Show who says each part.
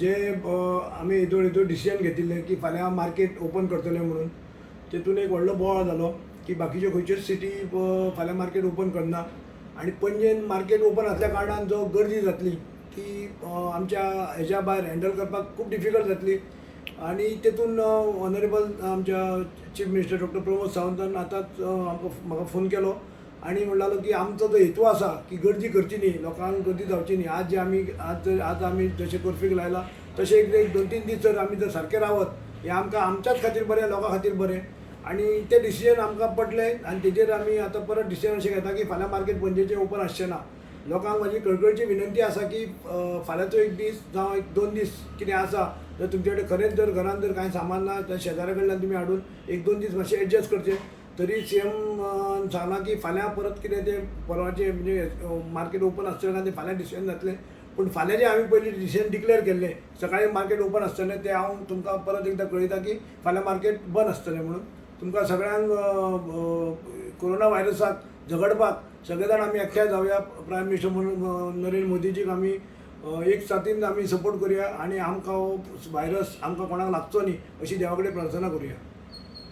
Speaker 1: जे आमी हेतून डिसिजन घेतिल्लें की फाल्यां मार्केट ओपन करतले म्हणून, तेतून एक व्हडलो बोवाळ जालो की बाकीच्यो खंयच्योच सिटी फाल्यां मार्केट ओपन करना आनी पणजेन मार्केट ओपन आसल्या कारणान जो गर्दी जातली ती आमच्या हेच्या भायर हँडल करपाक खूब डिफिकल्ट जातली आनी तेतून ऑनरेबल आमच्या चीफ मिनिस्टर डॉक्टर प्रमोद सावंतान आतांच म्हाका फोन केलो आनी म्हणलेलो की आमचो जो हेतू आसा की गर्दी करची न्ही, लोकांक गर्दी जावची न्ही, आज आमी जशें कर्फ्यूक लायला तशें एक 2-3 दीस जर आमी जर सारके रावत हें आमकां आमच्याच खातीर बरें, लोकां खातीर बरें आनी तें डिसिजन आमकां पटलें आनी तेजेर आमी आतां परत डिसिजन अशें घेता की फाल्यां मार्केट पणजेचें ओपन आसचें ना. लोकांक म्हाजी कळकळीची विनंती आसा की फाल्यांचो एक दीस जावं एक 2 दीस कितें आसा जर तुमचे कडेन खरेंच जर घरान जर कांय सामान ना तर शेजाऱ्या कडल्यान तुमी हाडून 1-2 दीस मातशें एडजस्ट करचें. तरी सीएम सांगला की फाल्यां परत कितें तें परवाचें म्हणजे मार्केट ओपन आसचें ना तें फाल्यां डिसिजन जातलें. पूण फाल्यां जें आमी पयलीं डिसिजन डिक्लेअर केल्लें सकाळीं मार्केट ओपन आसतलें तें हांव तुमकां परत एकदां कळयता की फाल्यां मार्केट बंद आसतलें म्हणून. तुमकां सगळ्यांक कोरोना व्हायरसाक झगडपाक सगळे जाण आमी एकठांय जावया. प्रायम मिनिस्टर म्हणून नरेंद्र मोदीजीक आमी एक साथीन आमी सपोर्ट करुया आनी आमकां हो व्हायरस आमकां कोणाक लागचो न्ही अशी देवा कडेन प्रार्थना करुया.